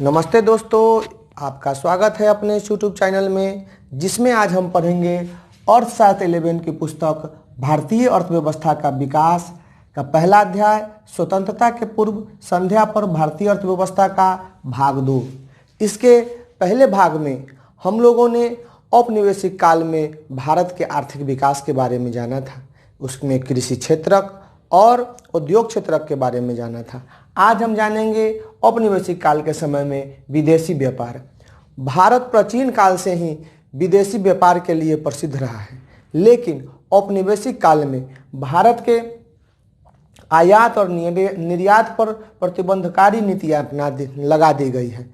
नमस्ते दोस्तों, आपका स्वागत है अपने यूट्यूब चैनल में, जिसमें आज हम पढ़ेंगे अर्थशास्त्र 11 की पुस्तक भारतीय अर्थव्यवस्था का विकास का पहला अध्याय स्वतंत्रता के पूर्व संध्या पर भारतीय अर्थव्यवस्था का भाग 2। इसके पहले भाग में हम लोगों ने औपनिवेशिक काल में भारत के आर्थिक विकास के बारे में जाना था। उसमें कृषि क्षेत्रक और उद्योग क्षेत्रक के बारे में जाना था। आज हम जानेंगे औपनिवेशिक काल के समय में विदेशी व्यापार। भारत प्राचीन काल से ही विदेशी व्यापार के लिए प्रसिद्ध रहा है, लेकिन औपनिवेशिक काल में भारत के आयात और निर्यात पर प्रतिबंधकारी नीतियां लगा दी गई है,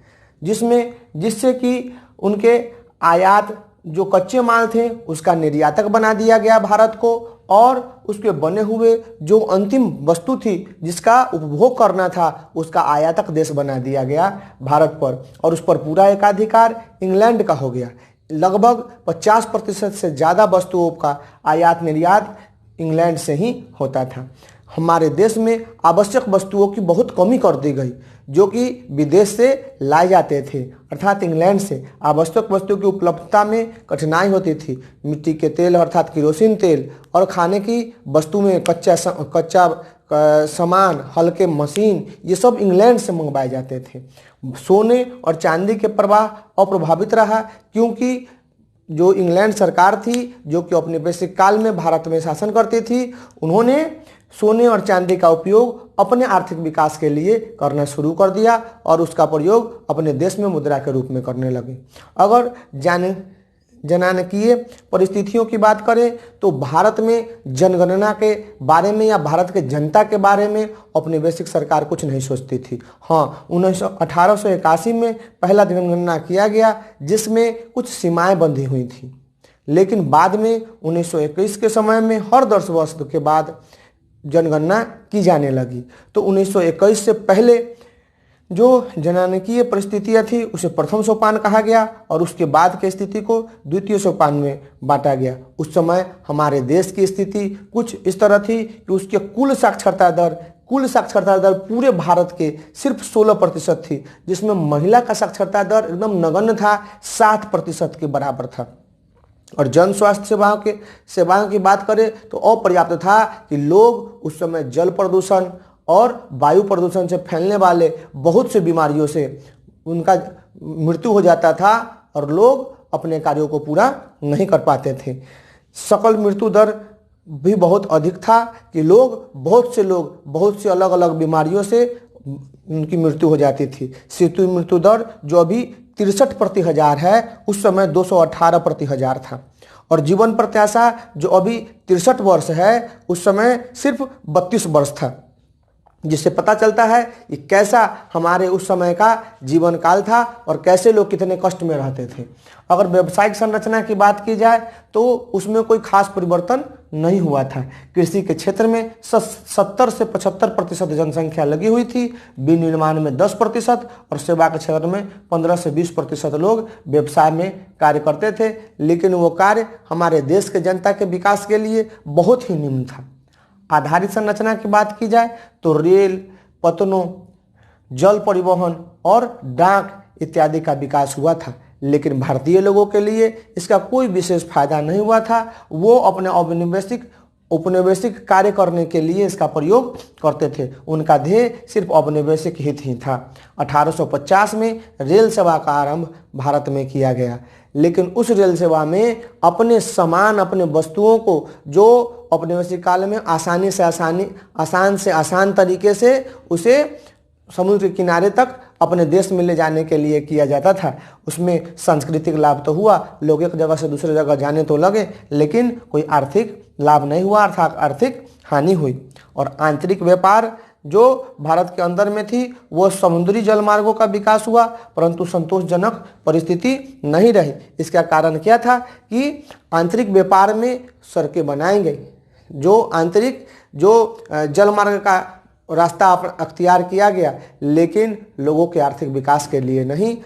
जिससे कि उनके आयात जो कच्चे माल थे उसका निर्यातक बना दिया गया भारत को, और उसके बने हुए जो अंतिम वस्तु थी जिसका उपभोग करना था उसका आयातक देश बना दिया गया भारत पर, और उस पर पूरा एकाधिकार इंग्लैंड का हो गया। लगभग 50% से ज़्यादा वस्तुओं का आयात निर्यात इंग्लैंड से ही होता था। हमारे देश में आवश्यक वस्तुओं की बहुत कमी कर दी गई, जो कि विदेश से लाए जाते थे, अर्थात इंग्लैंड से आवश्यक वस्तुओं की उपलब्धता में कठिनाई होती थी। मिट्टी के तेल अर्थात केरोसिन तेल और खाने की वस्तु में कच्चा सामान, हल्के मशीन, ये सब इंग्लैंड से मंगवाए जाते थे। सोने और चांदी के प्रवाह अप्रभावित रहा, क्योंकि जो इंग्लैंड सरकार थी, जो कि औपनिवेशिक काल में भारत में शासन करती थी, उन्होंने सोने और चांदी का उपयोग अपने आर्थिक विकास के लिए करना शुरू कर दिया और उसका प्रयोग अपने देश में मुद्रा के रूप में करने लगे। अगर जनानकीय परिस्थितियों की बात करें तो भारत में जनगणना के बारे में या भारत के जनता के बारे में औपनिवेशिक सरकार कुछ नहीं सोचती थी। हाँ, 1881 में पहला जनगणना किया गया, जिसमें कुछ सीमाएं बंधी हुई थी, लेकिन बाद में 1921 के समय में हर 10 वर्ष के बाद जनगणना की जाने लगी। तो 1921 से पहले जो जनानकीय परिस्थितियाँ थी उसे प्रथम सोपान कहा गया, और उसके बाद की स्थिति को द्वितीय सोपान में बांटा गया। उस समय हमारे देश की स्थिति कुछ इस तरह थी कि उसके कुल साक्षरता दर पूरे भारत के सिर्फ 16% थी, जिसमें महिला का साक्षरता दर एकदम नगण्य था, 60% के बराबर था। और जन स्वास्थ्य सेवाओं की बात करें तो अपर्याप्त था कि लोग उस समय जल प्रदूषण और वायु प्रदूषण से फैलने वाले बहुत से बीमारियों से उनका मृत्यु हो जाता था और लोग अपने कार्यों को पूरा नहीं कर पाते थे। सकल मृत्यु दर भी बहुत अधिक था कि बहुत से अलग अलग बीमारियों से उनकी मृत्यु हो जाती थी। शिशु मृत्यु दर जो अभी 63 प्रति हजार है, उस समय 218 प्रति हजार था, और जीवन प्रत्याशा जो अभी 63 वर्ष है, उस समय सिर्फ 32 वर्ष था, जिससे पता चलता है कि कैसा हमारे उस समय का जीवन काल था और कैसे लोग कितने कष्ट में रहते थे। अगर व्यावसायिक संरचना की बात की जाए तो उसमें कोई खास परिवर्तन नहीं हुआ था। कृषि के क्षेत्र में 70 से 75% जनसंख्या लगी हुई थी, विनिर्माण में 10% और सेवा के क्षेत्र में 15 से 20% लोग व्यवसाय में कार्य करते थे, लेकिन वो कार्य हमारे देश के जनता के विकास के लिए बहुत ही निम्न था। आधारित संरचना की बात की जाए तो रेल, पतनों, जल परिवहन और डाक इत्यादि का विकास हुआ था, लेकिन भारतीय लोगों के लिए इसका कोई विशेष फायदा नहीं हुआ था। वो अपने औपनिवेशिक कार्य करने के लिए इसका प्रयोग करते थे। उनका ध्येय सिर्फ औपनिवेशिक हित ही था। 1850 में रेल सेवा का आरंभ भारत में किया गया, लेकिन उस रेल सेवा में अपने वस्तुओं को जो औपनिवेशिक काल में आसान से आसान तरीके से उसे समुद्र के किनारे तक अपने देश में ले जाने के लिए किया जाता था। उसमें सांस्कृतिक लाभ तो हुआ, लोग एक जगह से दूसरे जगह जाने तो लगे, लेकिन कोई आर्थिक लाभ नहीं हुआ, अर्थात आर्थिक हानि हुई। और आंतरिक व्यापार जो भारत के अंदर में थी वो समुद्री जलमार्गों का विकास हुआ, परंतु संतोषजनक परिस्थिति नहीं रही। इसका कारण क्या था कि आंतरिक व्यापार में सड़कें बनाई गई, जो जलमार्ग का रास्ता अख्तियार किया गया, लेकिन लोगों के आर्थिक विकास के लिए नहीं,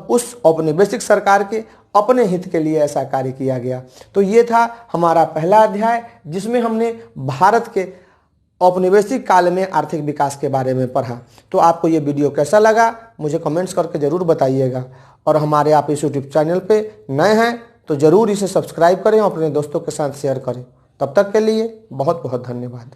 उस औपनिवेशिक सरकार के अपने हित के लिए ऐसा कार्य किया गया। तो ये था हमारा पहला अध्याय, जिसमें हमने भारत के औपनिवेशिक काल में आर्थिक विकास के बारे में पढ़ा। तो आपको ये वीडियो कैसा लगा मुझे कमेंट्स करके ज़रूर बताइएगा। और हमारे आप इस यूट्यूब चैनल पे नए हैं तो ज़रूर इसे सब्सक्राइब करें और अपने दोस्तों के साथ शेयर करें। तब तक के लिए बहुत बहुत धन्यवाद।